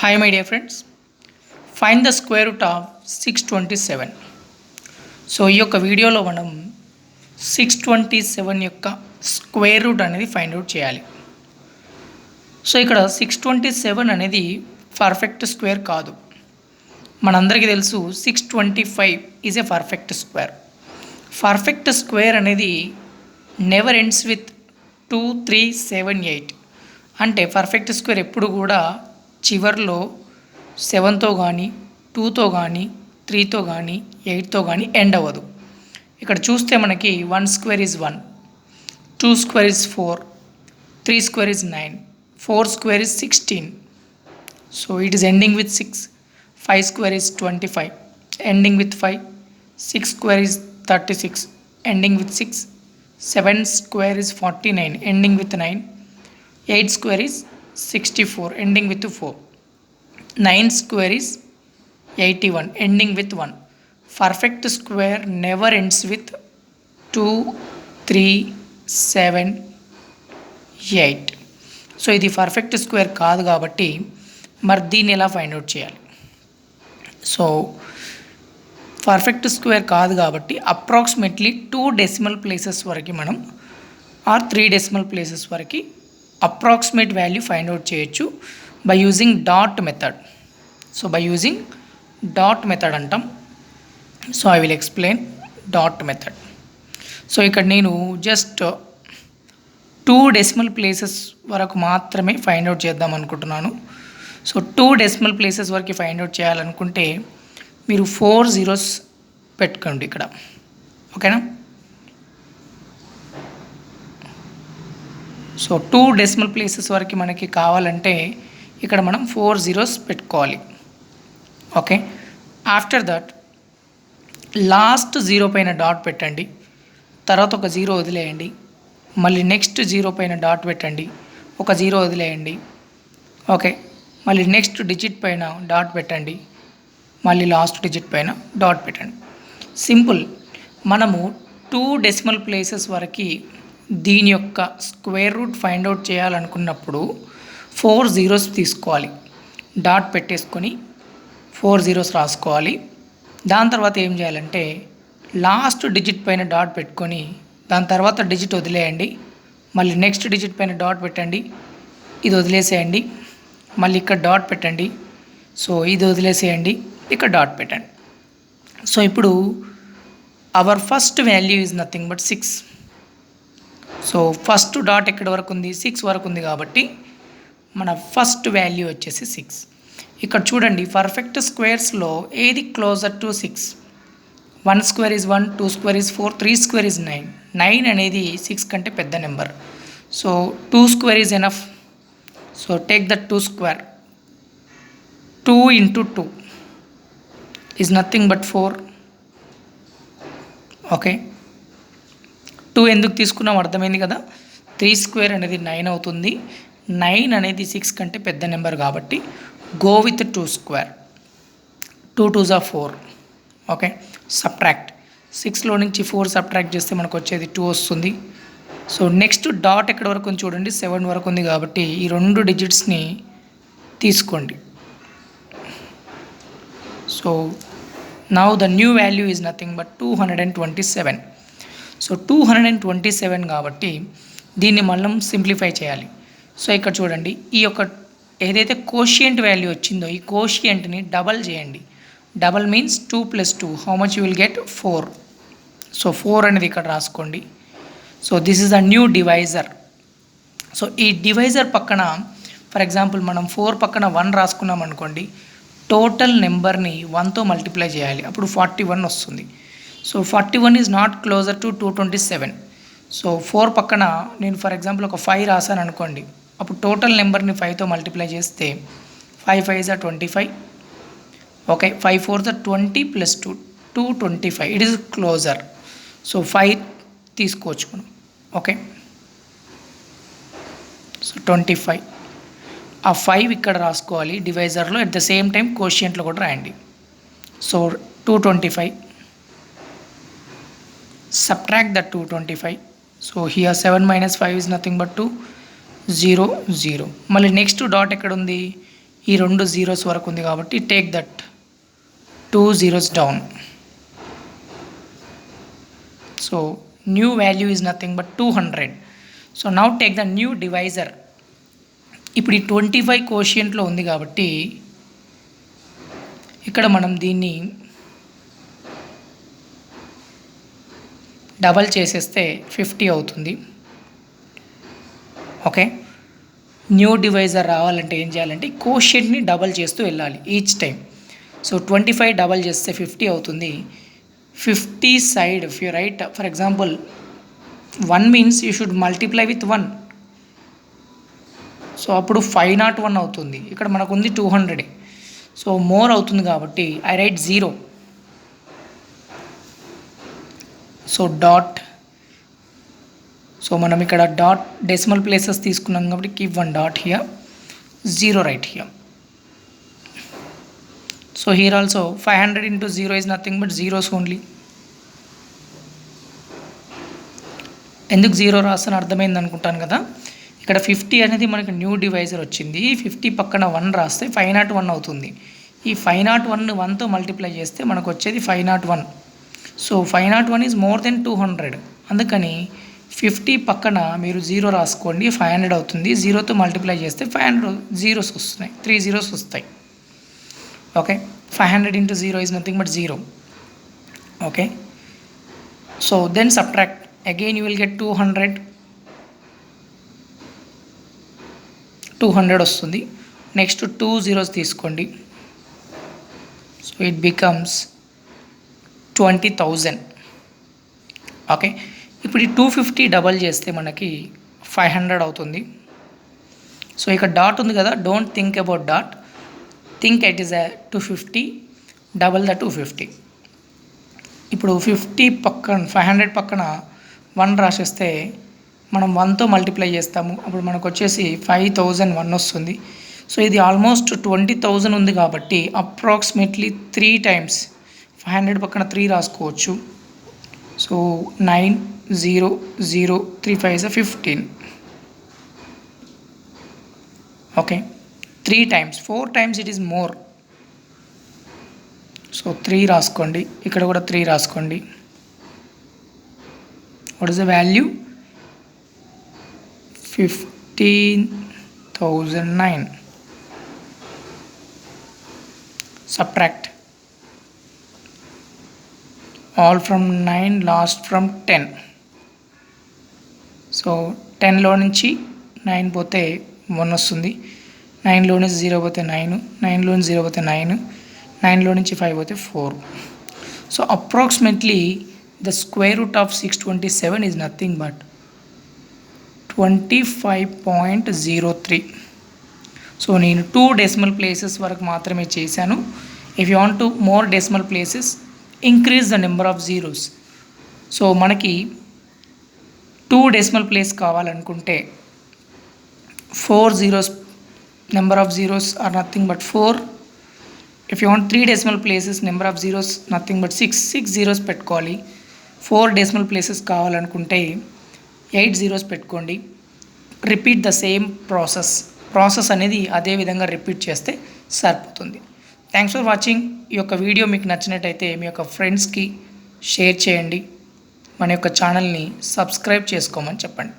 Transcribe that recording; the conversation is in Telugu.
Hi my dear friends, find the square root of 627. So ఈ యొక్క వీడియోలో మనం 627 యొక్క స్క్వేర్ రూట్ అనేది ఫైండ్ అవుట్ చేయాలి. సో ఇక్కడ 627 అనేది పర్ఫెక్ట్ స్క్వేర్ కాదు. మనందరికీ తెలుసు 625 is a perfect square. Perfect square అనేది నెవర్ ఎండ్స్ విత్ 2, 3, 7, 8. అంటే పర్ఫెక్ట్ స్క్వేర్ ఎప్పుడు కూడా చివర్లో 7తో కానీ 2తో కానీ 3తో కానీ 8తో కానీ ఎండ్ అవ్వదు. ఇక్కడ చూస్తే మనకి 1 square is 1, 2 square is 4, 3 square is 9, 4 square is 16. So it is ending with 6. 5 square is 25, ending with 5. 6 square is 36, ending with 6. 7 square is 49, ending with 9. 8 square is 64, ending with 4. 9 square is 81, ending with 1. Perfect square never ends with 2, 3, 7, 8. So ఇది పర్ఫెక్ట్ స్క్వేర్ కాదు కాబట్టి మరి దీన్ని ఎలా ఫైండ్ అవుట్ చేయాలి? సో పర్ఫెక్ట్ స్క్వేర్ కాదు కాబట్టి అప్రాక్సిమేట్లీ 2 డెసిమల్ ప్లేసెస్ వరకు మనం ఆర్ 3 డెసిమల్ ప్లేసెస్ వరకు అప్రాక్సిమేట్ వాల్యూ ఫైండ్ అవుట్ చేయొచ్చు by using dot method. So by using dot method అంటాం. So I will explain dot method. So ఇక్కడ నేను జస్ట్ 2 డెసిమల్ ప్లేసెస్ వరకు మాత్రమే ఫైండ్ అవుట్ చేద్దాం అనుకుంటున్నాను. సో 2 డెసిమల్ ప్లేసెస్ వరకు ఫైండ్ అవుట్ చేయాలనుకుంటే మీరు 4 zeros పెట్టుకోండి ఇక్కడ, ఓకేనా? సో 2 డెసిమల్ ప్లేసెస్ వరకు మనకి కావాలంటే ఇక్కడ మనం 4 zeros పెట్టుకోవాలి, ఓకే? ఆఫ్టర్ దట్ లాస్ట్ 0 పైన డాట్ పెట్టండి, తర్వాత ఒక 0 వదిలేయండి, మళ్ళీ నెక్స్ట్ 0 పైన డాట్ పెట్టండి, ఒక 0 వదిలేయండి, ఓకే? మళ్ళీ నెక్స్ట్ డిజిట్ పైన డాట్ పెట్టండి, మళ్ళీ లాస్ట్ డిజిట్ పైన డాట్ పెట్టండి. సింపుల్. మనము 2 డెసిమల్ ప్లేసెస్ వరకు దీని యొక్క స్క్వేర్ రూట్ ఫైండ్ అవుట్ చేయాలనుకున్నప్పుడు 4 zeros తీసుకోవాలి, డాట్ పెట్టేసుకొని 4 zeros రాసుకోవాలి. దాని తర్వాత ఏం చేయాలంటే లాస్ట్ డిజిట్ పైన డాట్ పెట్టుకొని దాని తర్వాత డిజిట్ వదిలేయండి, మళ్ళీ నెక్స్ట్ డిజిట్ పైన డాట్ పెట్టండి, ఇది వదిలేసేయండి, మళ్ళీ ఇక్కడ డాట్ పెట్టండి, సో ఇది వదిలేసేయండి, ఇక్కడ డాట్ పెట్టండి. సో ఇప్పుడు our first value is nothing but 6. So first dot ఎక్కడి వరకు ఉంది? 6 వరకు ఉంది కాబట్టి మన ఫస్ట్ వాల్యూ వచ్చేసి 6. ఇక్కడ చూడండి, పర్ఫెక్ట్ స్క్వేర్స్లో ఏది closer to 6? 1 square is 1, 2 square is 4, 3 square is 9. 9 అనేది 6 కంటే పెద్ద number. So 2 square is enough. So take that 2 square. 2 into 2 is nothing but 4, okay? 2 ఎందుకు తీసుకున్నాం అర్థమైంది కదా. 3 స్క్వేర్ అనేది 9 అవుతుంది. 9 అనేది 6 కంటే పెద్ద నెంబర్ కాబట్టి go with 2 square. 2 2s are 4, okay? Subtract. 6లో నుంచి 4 సబ్ట్రాక్ట్ చేస్తే మనకు వచ్చేది 2 వస్తుంది. సో నెక్స్ట్ డాట్ ఎక్కడి వరకు ఉంది చూడండి, 7 వరకు ఉంది కాబట్టి ఈ 2 డిజిట్స్ని తీసుకోండి. So now the new value is nothing but 227. So 227 కాబట్టి దీన్ని మనం సింప్లిఫై చేయాలి. సో ఇక్కడ చూడండి, ఈ యొక్క ఏదైతే కోషియంట్ వాల్యూ వచ్చిందో ఈ కోషియంట్ని డబల్ చేయండి. Double means 2 + 2, how much you will get? 4. So 4 అనేది ఇక్కడ రాసుకోండి. So this is a new divisor. So ఈ డివైజర్ పక్కన ఫర్ ఎగ్జాంపుల్ మనం 4 పక్కన 1 రాసుకున్నాం అనుకోండి, టోటల్ నెంబర్ని 1తో మల్టిప్లై చేయాలి, అప్పుడు 41 వస్తుంది. So 41 is not closer to 227. So 4 పక్కన నేను ఫర్ ఎగ్జాంపుల్ ఒక 5 రాశాను అనుకోండి, అప్పుడు టోటల్ నెంబర్ని 5తో మల్టిప్లై చేస్తే 5 5s are 25, okay? 5 4s are 20 + 2 225. It is closure. So 5 తీసుకోవచ్చు మనం, ఓకే? సో 25. ఆ 5 ఇక్కడ రాసుకోవాలి డివైజర్లో, ఎట్ ద సేమ్ టైం కోషియంట్లో కూడా రాయండి. So 225. subtract that 225. So here 7 minus 5 is nothing but 2, 0 0. మళ్ళీ నెక్స్ట్ డాట్ ఎక్కడ ఉంది? ఈ 2 జీరోస్ వరకు ఉంది కాబట్టి take that 2 zeros down. So new value is nothing but 200. So now take the new divisor. ఇప్పుడు ఈ 25 కోషియంట్లో ఉంది కాబట్టి ఇక్కడ మనం దీన్ని డబల్ చేసేస్తే 50 అవుతుంది. ఓకే, న్యూ డివైజర్ రావాలంటే ఏం చేయాలంటే కోషియంట్ని డబల్ చేస్తూ వెళ్ళాలి ఈచ్ టైం. సో 25 డబల్ చేస్తే 50 అవుతుంది. 50 side if you right for example 1 means you should multiply with 1. So అప్పుడు 501 అవుతుంది. ఇక్కడ మనకు ఉంది 200. సో మోర్ అవుతుంది కాబట్టి I right 0. So dot, so మనం ఇక్కడ డాట్ డెసిమల్ ప్లేసెస్ తీసుకున్నాం కాబట్టి keep 1 dot here, 0 right here. So here also 500 into 0 is nothing but zeros only. ఎందుకు 0 రాస్తాను అర్థమైంది అనుకుంటాను కదా. ఇక్కడ 50 అనేది మనకి న్యూ డివైజర్ వచ్చింది. 50 పక్కన 1 రాస్తే 501 అవుతుంది. ఈ 501ని 1తో మల్టిప్లై చేస్తే మనకు వచ్చేది 501. So 501 is more than 200. అందుకని 50 పక్కన మీరు 0 రాసుకోండి, 500 అవుతుంది. 0తో మల్టిప్లై చేస్తే 500 జీరోస్ వస్తున్నాయి, 3 zeros వస్తాయి. Okay, 500 into 0 is nothing but 0. Okay, so then subtract again, you will get 200 వస్తుంది. నెక్స్ట్ 2 zeros తీసుకోండి. So it becomes 20,000. ఓకే, ఇప్పుడు ఈ 250 డబల్ చేస్తే మనకి 500 అవుతుంది. సో ఇక్కడ డాట్ ఉంది కదా, don't think about dot, think it is 250 double the 250. ఇప్పుడు 50 పక్కన 500 పక్కన 1 రాసేస్తే మనం 1తో మల్టిప్లై చేస్తాము. అప్పుడు మనకు వచ్చేసి 5001 వస్తుంది. సో ఇది ఆల్మోస్ట్ 20,000 ఉంది కాబట్టి అప్రాక్సిమేట్లీ 3 టైమ్స్ 500 పక్కన 3 రాసుకోవచ్చు. So 9,0,0,3 5 15. Okay, 3 times, 4 times it is more. So 3 రాసుకోండి, ఇక్కడ కూడా 3 రాసుకోండి. What is the value? 15,009. Subtract all from 9, last from 10. So 10లో నుంచి 9 పోతే 1 వస్తుంది. 9లో నుంచి 0 పోతే 9, 9లో నుంచి 0 పోతే 9, 9లో నుంచి 5 పోతే 4. So approximately the square root of 627 is nothing but 25.03. So నేను 2 డెసిమల్ ప్లేసెస్ వరకు మాత్రమే చేశాను. If you want to more decimal places increase the number of zeros. So మనకి 2 డెసిమల్ ప్లేస్ కావాలనుకుంటే 4 zeros, number of zeros are nothing but 4. If you want 3 decimal places, number of zeros nothing but 6 zeros పెట్టుకోవాలి. 4 డెసిమల్ ప్లేసెస్ కావాలనుకుంటే 8 zeros పెట్టుకోండి. రిపీట్ ద సేమ్ ప్రాసెస్ అనేది అదే విధంగా రిపీట్ చేస్తే సరిపోతుంది. Thanks for watching. ఈ యొక్క వీడియో మీకు నచ్చినట్టయితే మీ యొక్క ఫ్రెండ్స్కి షేర్ చేయండి. మన యొక్క ఛానల్ని సబ్స్క్రైబ్ చేసుకోమని చెప్పండి.